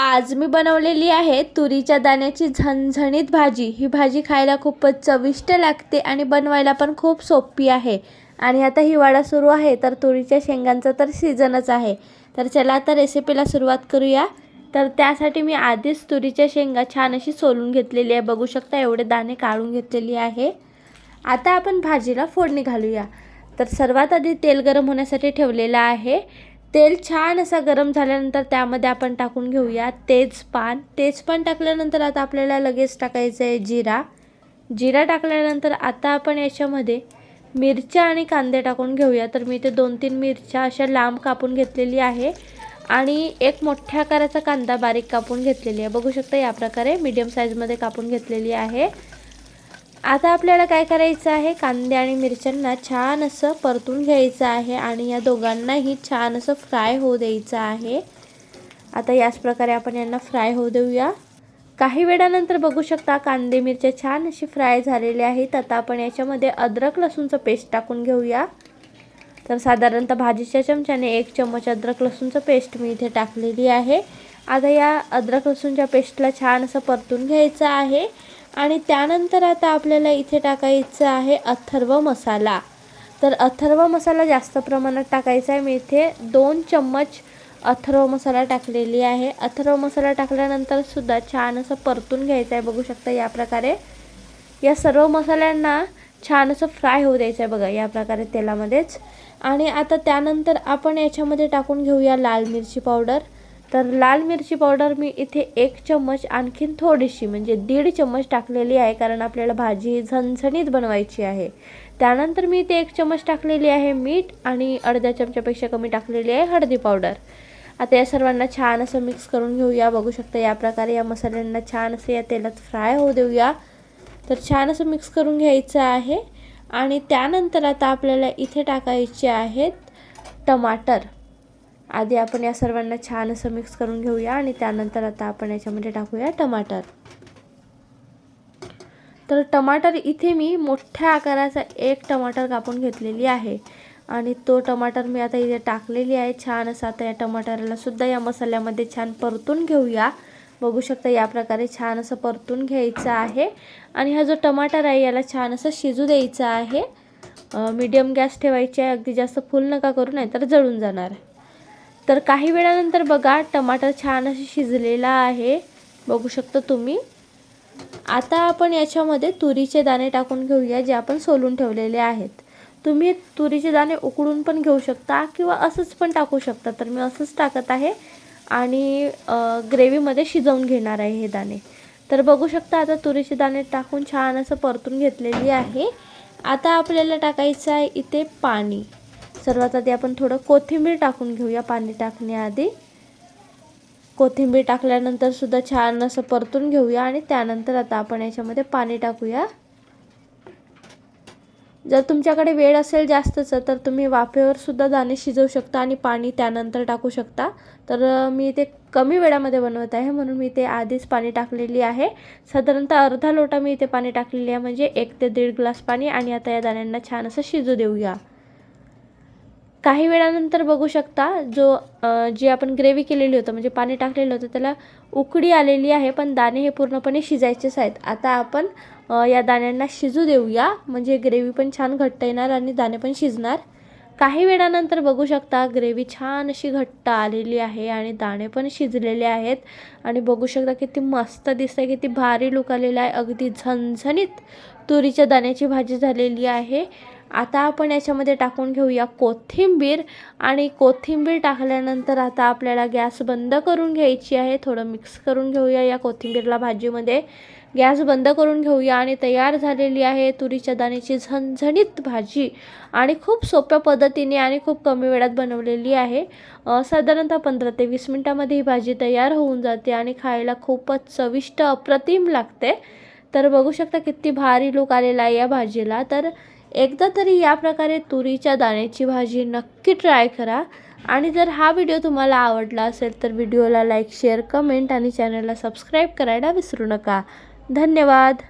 आज मी बनवलेली आहे तुरीच्या दाण्याची झणझणीत भाजी। ही भाजी खायला खूपच चविष्ट लागते आणि बनवायला पण खूप सोपी आहे। आणि आता हिवाळा सुरू आहे तर तुरीच्या शेंगांचा तर सीजनच आहे। तर चला आता रेसिपीला सुरुवात करूया। तर त्यासाठी मी आधीच तुरीच्या शेंगा छान अशी सोलून घेतलेली आहे। बघू शकता एवढे दाणे काढून घेतलेली आहे। आता आपण भाजीला फोडणी घालूया। तर सर्वात आधी तेल गरम होण्यासाठी ठेवलेलं आहे। तेल छान असा गरम झाल्यानंतर त्यामध्ये आपण टाकून घेऊया तेजपान टाकल्यानंतर आता आपल्याला लगेच टाकायचं आहे जिरा टाकल्यानंतर आता आपण याच्यामध्ये मिरच्या आणि कांदे टाकून घेऊया। तर मी ते 2-3 मिरच्या अशा लांब कापून घेतलेली आहे आणि एक मोठ्या आकाराचा कांदा बारीक कापून घेतलेली आहे। बघू शकता या प्रकारे मीडियम साईजमध्ये कापून घेतलेली आहे। आता आपल्याला काय करायचं आहे, कांदे आणि मिरच्यांना छान असं परतून घ्यायचं आहे आणि या दोघांनाही छान असं फ्राय होऊ द्यायचं आहे। आता याच प्रकारे आपण यांना फ्राय होऊ देऊया। काही वेळानंतर बघू शकता कांदे मिरच्या छान अशी फ्राय झालेले आहेत। आता आपण याच्यामध्ये अद्रक लसूणचं पेस्ट टाकून घेऊया। तर साधारणतः भाजीच्या चमच्याने 1 चम्मच अद्रक लसूणचं पेस्ट मी इथे टाकलेली आहे। आता या अद्रक लसूणच्या पेस्टला छान असं परतून घ्यायचं आहे आणि त्यानंतर आता आपल्याला इथे टाकायचं आहे अथर्व मसाला। तर अथर्व मसाला जास्त प्रमाणात टाकायचा आहे। मी इथे 2 चम्मच अथर्व मसाला टाकलेली आहे। अथर्व मसाला टाकल्यानंतर सुद्धा छान असं परतून घ्यायचं आहे। बघू शकता या प्रकारे या सर्व मसाल्यांना छान असं फ्राय होऊ द्यायचं आहे बघा या प्रकारे तेलामध्येच। आणि आता त्यानंतर आपण याच्यामध्ये टाकून घेऊया लाल मिरची पावडर। तर लाल मिरची पावडर मी इथे 1 चम्मच आणखीन थोडीशी म्हणजे 1.5 चम्मच टाकलेली आहे, कारण आपल्याला भाजी झणझणीत बनवायची आहे। त्यानंतर मी इथे 1 चम्मच टाकलेली आहे मीठ आणि अर्ध्या चमच्यापेक्षा कमी टाकलेली आहे हळदी पावडर। आता या सर्वांना छान असं मिक्स करून घेऊया। बघू शकता या प्रकारे या मसाल्यांना छान असं या तेलात फ्राय होऊ देऊया। तर छान असं मिक्स करून घ्यायचं आहे आणि त्यानंतर आता आपल्याला इथे टाकायचे आहेत टमाटर। आधी आपण या सर्वांना छान असं मिक्स करून घेऊया आणि त्यानंतर आता आपण याच्यामध्ये टाकूया टमाटर। तर टमाटर इथे मी मोठ्या आकाराचा 1 टमाटर कापून घेतलेली आहे आणि तो टमाटर मी आता इथे टाकलेली आहे। छान असं आता या टमाटरला सुद्धा या मसाल्यामध्ये छान परतून घेऊया। बघू शकता या प्रकारे छान असं परतून घ्यायचं आहे आणि हा जो टमाटर आहे याला छान असं शिजू द्यायचं आहे। मीडियम गॅस ठेवायची आहे, अगदी जास्त फुल नका करू नाही तर जळून जाणार। तर काही वेळानंतर बघा टमाटर छान असे शिजलेला आहे, बघू शकता तुम्ही। आता आपण याच्यामध्ये तुरीचे दाणे टाकून घेऊया जे आपण सोलून ठेवलेले आहेत। तुम्ही तुरीचे दाणे उकडून पण घेऊ शकता किंवा असंच पण टाकू शकता। तर मी असंच टाकत आहे आणि ग्रेव्हीमध्ये शिजवून घेणार आहे हे दाणे। तर बघू शकता आता तुरीचे दाणे टाकून छान असं परतून घेतलेली आहे। आता आपल्याला टाकायचं आहे इथे पाणी। सर्वात आधी आपण थोडं कोथिंबीर टाकून घेऊया पाणी टाकण्याआधी। कोथिंबीर टाकल्यानंतर सुद्धा छान असं परतून घेऊया आणि त्यानंतर आता आपण याच्यामध्ये पाणी टाकूया। जर तुमच्याकडे वेळ असेल जास्तच तर तुम्ही वाफेवर सुद्धा दाणे शिजवू शकता आणि पाणी त्यानंतर टाकू शकता। तर मी ते कमी वेळामध्ये बनवत आहे म्हणून मी ते आधीच पाणी टाकलेली आहे। साधारणतः अर्धा लोटा मी इथे पाणी टाकलेली आहे, म्हणजे 1 ते 1.5 ग्लास पाणी। आणि आता या दाण्यांना छान असं शिजू देऊया। काही वेळानंतर बघू शकता जी आपण ग्रेव्ही केलेली होती म्हणजे पाणी टाकलेलं होतं त्याला उकळी आलेली आहे, पण दाणे हे पूर्णपणे शिजायचेच आहेत। आता आपण या दाण्यांना शिजू देऊया, म्हणजे ग्रेव्ही पण छान घट्ट येणार आणि दाणे पण शिजणार। काही वेळानंतर बघू शकता ग्रेव्ही छान अशी घट्ट आलेली आहे आणि दाणे पण शिजलेले आहेत आणि बघू शकता किती मस्त दिसतंय, किती भारी लुक आलेला आहे। अगदी झणझणीत तुरीच्या दाण्याची भाजी झालेली आहे। आता आपण याच्यामध्ये टाकून घेऊया कोथिंबीर आणि कोथिंबीर टाकल्यानंतर आता आपल्याला गॅस बंद करून घ्यायची आहे। थोडं मिक्स करून घेऊया या कोथिंबीरला भाजीमध्ये, गॅस बंद करून घेऊया आणि तयार झालेली आहे तुरीच्या दाण्याची झणझणीत भाजी। आणि खूप सोप्या पद्धतीने आणि खूप कमी वेळात बनवलेली आहे। साधारणतः 15 ते 20 मिनिटांमध्ये ही भाजी तयार होऊन जाते आणि खायला खूपच चविष्ट अप्रतिम लागते। तर बघू शकता किती भारी लुक आलेला आहे या भाजीला। तर एकदा तरी या प्रकारे तुरीच्या दाण्याची भाजी नक्की ट्राय करा। आणि जर हा व्हिडिओ तुम्हाला आवडला असेल तर व्हिडिओला लाईक, शेअर, कमेंट आणि चॅनलला सबस्क्राईब करायला विसरू नका। धन्यवाद।